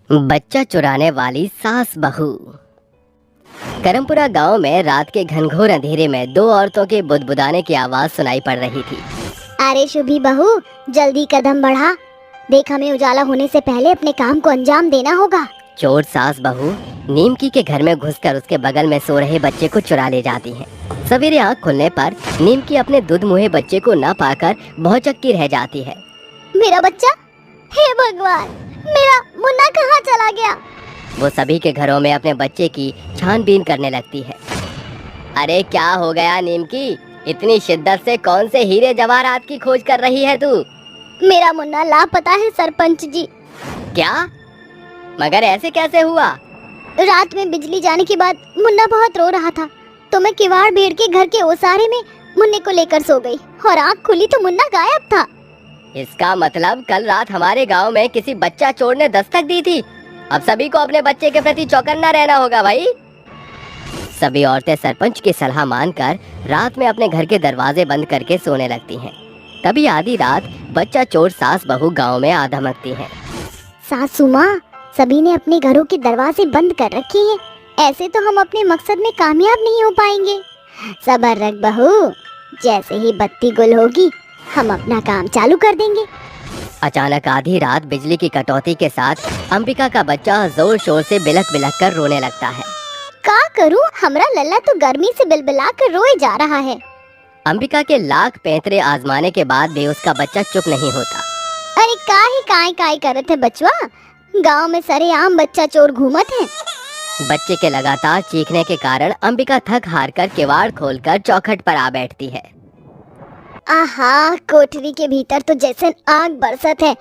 बच्चा चुराने वाली सास बहू। करमपुरा गांव में रात के घनघोर अंधेरे में दो औरतों के बुदबुदाने की आवाज सुनाई पड़ रही थी। अरे शुभी बहू, जल्दी कदम बढ़ा। देख, हमें उजाला होने से पहले अपने काम को अंजाम देना होगा। चोर सास बहू नीमकी के घर में घुसकर उसके बगल में सो रहे बच्चे को चुरा ले जाती हैं। सवेरे आँख खुलने पर नीमकी अपने दूध मुहे बच्चे को न पाकर भौचक्की रह जाती है। मेरा बच्चा, हे भगवान, मेरा मुन्ना कहाँ चला गया? वो सभी के घरों में अपने बच्चे की छानबीन करने लगती है। अरे क्या हो गया नीमकी, इतनी शिद्दत से कौन से हीरे जवाहरात की खोज कर रही है तू? मेरा मुन्ना लापता है सरपंच जी। क्या? मगर ऐसे कैसे हुआ? रात में बिजली जाने के बाद मुन्ना बहुत रो रहा था, तो मैं किवाड़ भेड़ के घर के ओसारे में मुन्ने को लेकर सो गई और आँख खुली तो मुन्ना गायब था। इसका मतलब कल रात हमारे गांव में किसी बच्चा चोर ने दस्तक दी थी। अब सभी को अपने बच्चे के प्रति चौकन्ना रहना होगा भाई। सभी औरतें सरपंच की सलाह मानकर रात में अपने घर के दरवाजे बंद करके सोने लगती हैं। तभी आधी रात बच्चा चोर सास बहू गांव में आ धमकती हैं। सासू माँ, सभी ने अपने घरों के दरवाजे बंद कर रखे हैं, ऐसे तो हम अपने मकसद में कामयाब नहीं हो पाएंगे। सब्र रख बहू, जैसे ही बत्ती गुल होगी हम अपना काम चालू कर देंगे। अचानक आधी रात बिजली की कटौती के साथ अंबिका का बच्चा जोर शोर से बिलक बिलक कर रोने लगता है। का करूं, हमरा लल्ला तो गर्मी से बिलबिला कर रोए जा रहा है। अंबिका के लाख पैंतरे आजमाने के बाद भी उसका बच्चा चुप नहीं होता। अरे काहे काय करत है बचवा, गांव में सरेआम बच्चा चोर घूमत है। बच्चे के लगातार चीखने के कारण अंबिका थक हार कर किवाड़ खोलकर चौखट पर आ बैठती है। आहा, कोठरी के भीतर तो जैसे आग बरसत है,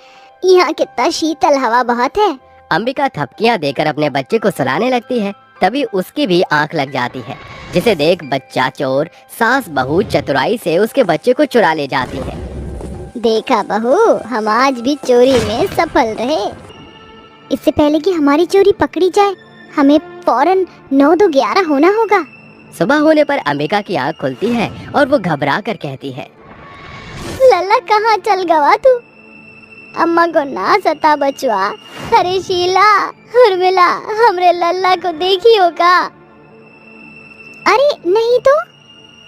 यहाँ कितना शीतल हवा बहत है। अंबिका थपकियां देकर अपने बच्चे को सुलाने लगती है। तभी उसकी भी आंख लग जाती है, जिसे देख बच्चा चोर सास बहू चतुराई से उसके बच्चे को चुरा ले जाती है। देखा बहू, हम आज भी चोरी में सफल रहे। इससे पहले कि हमारी चोरी पकड़ी जाए, हमें फौरन 9-2-11 होना होगा। सुबह होने पर अंबिका की आंख खुलती है और वो घबरा कर कहती है, लल्ला कहाँ चल गवा तू? अम्मा को ना सता बचवा। अरे शीला, उर्मिला, हमरे लल्ला को देखी होगा? अरे नहीं तो।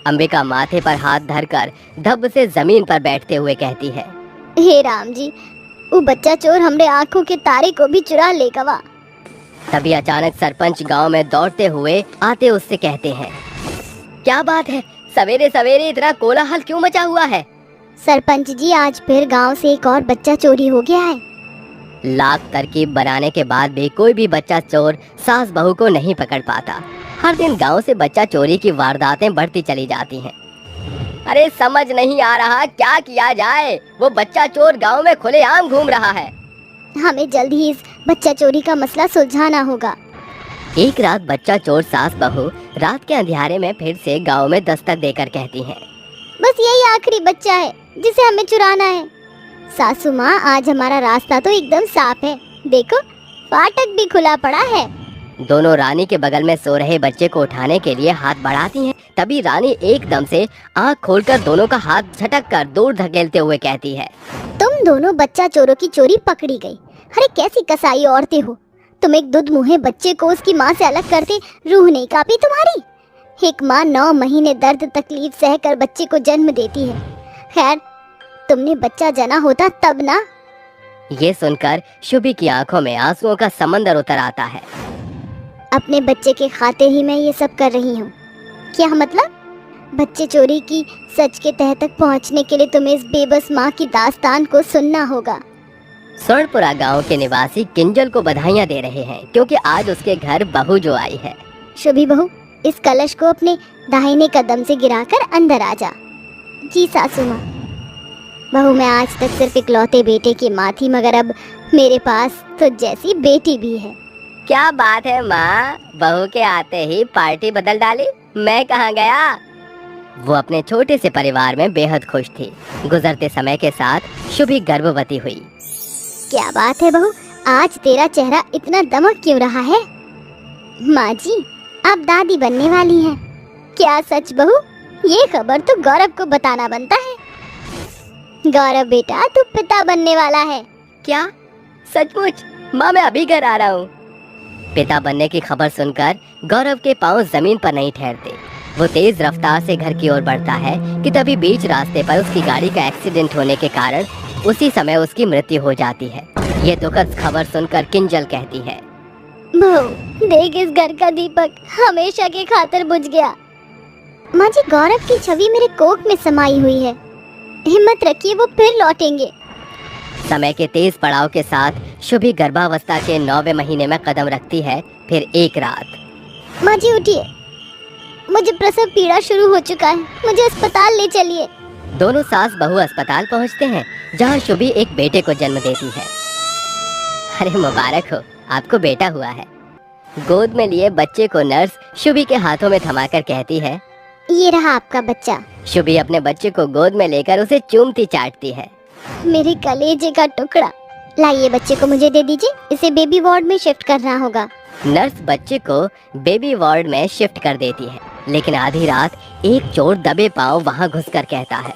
अंबिका माथे पर हाथ धरकर धब से जमीन पर बैठते हुए कहती है, हे राम जी, वो बच्चा चोर हमरे आँखों के तारे को भी चुरा ले गवा। तभी अचानक सरपंच गांव में दौड़ते हुए आते उससे कहते हैं, क्या बात है, सवेरे सवेरे इतना कोलाहल क्यों मचा हुआ है? सरपंच जी, आज फिर गांव से एक और बच्चा चोरी हो गया है। लाख तरकीब बनाने के बाद भी कोई भी बच्चा चोर सास बहू को नहीं पकड़ पाता। हर दिन गांव से बच्चा चोरी की वारदातें बढ़ती चली जाती हैं। अरे समझ नहीं आ रहा क्या किया जाए, वो बच्चा चोर गांव में खुलेआम घूम रहा है। हमें जल्द ही इस बच्चा चोरी का मसला सुलझाना होगा। एक रात बच्चा चोर सास बहू रात के अंधियारे में फिर से गांव में दस्तक देकर कहती हैं, बस यही आखिरी बच्चा है जिसे हमें चुराना है। सासू माँ, आज हमारा रास्ता तो एकदम साफ है, देखो फाटक भी खुला पड़ा है। दोनों रानी के बगल में सो रहे बच्चे को उठाने के लिए हाथ बढ़ाती हैं। तभी रानी एकदम से आंख खोलकर दोनों का हाथ झटक कर दूर धकेलते हुए कहती है, तुम दोनों बच्चा चोरों की चोरी पकड़ी गई। अरे कैसी कसाई औरतें हो, तुम एक दूध मुहे बच्चे को उसकी माँ से अलग करते रूह नहीं कांपी तुम्हारी? एक माँ 9 महीने दर्द तकलीफ सहकर बच्चे को जन्म देती है। खैर, तुमने बच्चा जना होता तब ना। ये सुनकर शुभी की आंखों में आंसुओं का समंदर उतर आता है। अपने बच्चे के खातिर ही मैं ये सब कर रही हूँ। क्या मतलब? बच्चे चोरी की सच के तह तक पहुँचने के लिए तुम्हें इस बेबस माँ की दास्तान को सुनना होगा। स्वर्णपुरा गांव के निवासी किंजल को बधाइयां दे रहे हैं, क्योंकि आज उसके घर बहू जो आई है। शुभी बहू, इस कलश को अपने दाहिने कदम से गिराकर अंदर आ जा। जी सासू माँ। बहू, मैं आज तक सिर्फ इकलौते बेटे की माँ थी, मगर अब मेरे पास तो जैसी बेटी भी है। क्या बात है माँ, बहू के आते ही पार्टी बदल डाली। मैं कहाँ गया? वो अपने छोटे से परिवार में बेहद खुश थी। गुजरते समय के साथ शुभी गर्भवती हुई। क्या बात है बहू, आज तेरा चेहरा इतना दमक क्यों रहा है? माँ जी, आप दादी बनने वाली हैं। क्या सच बहू? ये खबर तो गौरव को बताना बनता है। गौरव बेटा, तू पिता बनने वाला है। क्या? सचमुच? माँ मैं अभी घर आ रहा हूँ। पिता बनने की खबर सुनकर गौरव के पांव जमीन पर नहीं ठहरते। वो तेज रफ्तार से घर की ओर बढ़ता है कि तभी बीच रास्ते पर उसकी गाड़ी का एक्सीडेंट होने के कारण उसी समय उसकी मृत्यु हो जाती है। ये दुखद खबर सुनकर किंजल कहती है, बहू देख, इस घर का दीपक हमेशा के खातिर बुझ गया। माँ जी, गौरव की छवि मेरे कोख में समाई हुई है। हिम्मत रखिए, वो फिर लौटेंगे। समय के तेज पड़ाव के साथ शुभी गर्भावस्था के 9वें महीने में कदम रखती है। फिर एक रात। माँ जी उठिए, मुझे प्रसव पीड़ा शुरू हो चुका है, मुझे अस्पताल ले चलिए। दोनों सास बहू अस्पताल पहुंचते हैं, जहां शुभी एक बेटे को जन्म देती है। अरे मुबारक हो, आपको बेटा हुआ है। गोद में लिए बच्चे को नर्स शुभी के हाथों में थमाकर कहती है, ये रहा आपका बच्चा। शुभी अपने बच्चे को गोद में लेकर उसे चूमती चाटती है। मेरे कलेजे का टुकड़ा। लाइए, बच्चे को मुझे दे दीजिए, इसे बेबी वार्ड में शिफ्ट करना होगा। नर्स बच्चे को बेबी वार्ड में शिफ्ट कर देती है, लेकिन आधी रात एक चोर दबे पांव वहां घुसकर कहता है,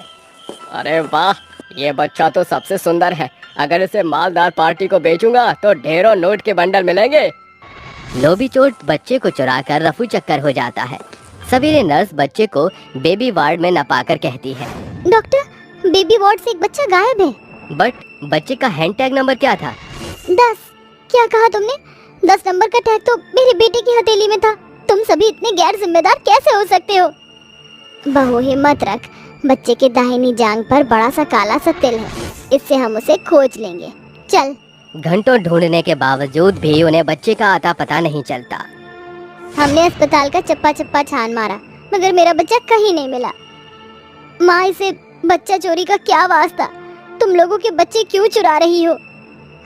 अरे वाह, ये बच्चा तो सबसे सुंदर है। अगर इसे मालदार पार्टी को बेचूंगा तो ढेरों नोट के बंडल मिलेंगे। लोभी चोर बच्चे को चुराकर रफू चक्कर हो जाता है। सवेरे नर्स बच्चे को बेबी वार्ड में न पाकर कहती है, डॉक्टर, बेबी वार्ड से एक बच्चा गायब है। बट बच्चे का हैंड टैग नंबर क्या था? 10। क्या कहा तुमने? 10 नंबर का टैग तो मेरे बेटे की हथेली में था। तुम सभी इतने गैर जिम्मेदार कैसे हो सकते हो? बहू हिम्मत रख, बच्चे के दाहिनी जांघ पर बड़ा सा काला सा तिल है, इससे हम उसे खोज लेंगे। चल। घंटों ढूंढने के बावजूद भी उन्हें बच्चे का आता पता नहीं चलता। हमने अस्पताल का चप्पा चप्पा छान मारा, मगर मेरा बच्चा कहीं नहीं मिला। माँ, इसे बच्चा चोरी का क्या वास्ता? तुम लोगों के बच्चे क्यों चुरा रही हो?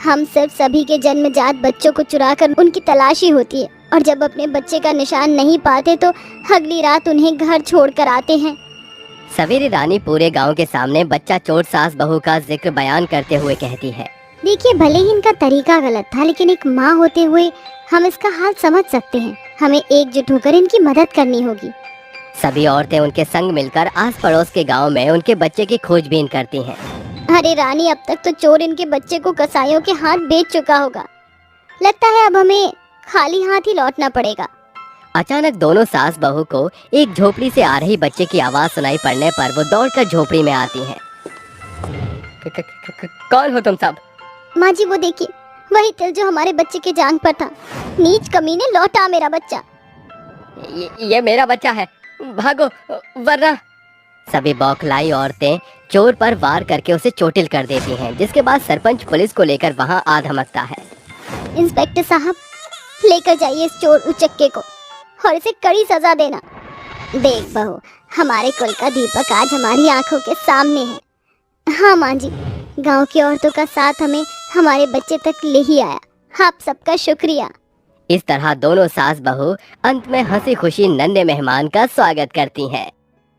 हम सिर्फ सभी के जन्मजात बच्चों को चुराकर उनकी तलाशी होती है, और जब अपने बच्चे का निशान नहीं पाते तो अगली रात उन्हें घर छोड़कर आते हैं। सवेरे रानी पूरे गांव के सामने बच्चा चोर सास बहू का जिक्र बयान करते हुए कहती है, देखिए, भले ही इनका तरीका गलत था, लेकिन एक माँ होते हुए हम इसका हाल समझ सकते हैं। हमें एकजुट होकर इनकी मदद करनी होगी। सभी औरतें उनके संग मिलकर आस पड़ोस के गांव में उनके बच्चे की खोजबीन करती हैं। अरे रानी, अब तक तो चोर इनके बच्चे को कसाईयों के हाथ बेच चुका होगा। लगता है अब हमें खाली हाथ ही लौटना पड़ेगा। अचानक दोनों सास बहू को एक झोपड़ी से आ रही बच्चे की आवाज सुनाई पड़ने पर वो दौड़कर झोपड़ी में आती हैं। कौन हो तुम सब? माँ जी, वो देखिए, वही तिल जो हमारे बच्चे के जांघ पर था। नीच कमीने, लौटा मेरा बच्चा। ये मेरा बच्चा है, भागो वरना। सभी बौखलाई औरतें चोर पर वार करके उसे चोटिल कर देती हैं, जिसके बाद सरपंच पुलिस को लेकर वहां आ धमकता है। इंस्पेक्टर साहब, लेकर जाइए इस चोर उचक्के को और इसे कड़ी सजा देना। देख बहू, हमारे कुल का दीपक आज हमारी आंखों के सामने है। हाँ माँ जी, गांव की औरतों का साथ हमें हमारे बच्चे तक ले ही आया। आप सबका शुक्रिया। इस तरह दोनों सास बहू अंत में हंसी खुशी नन्हे मेहमान का स्वागत करती हैं।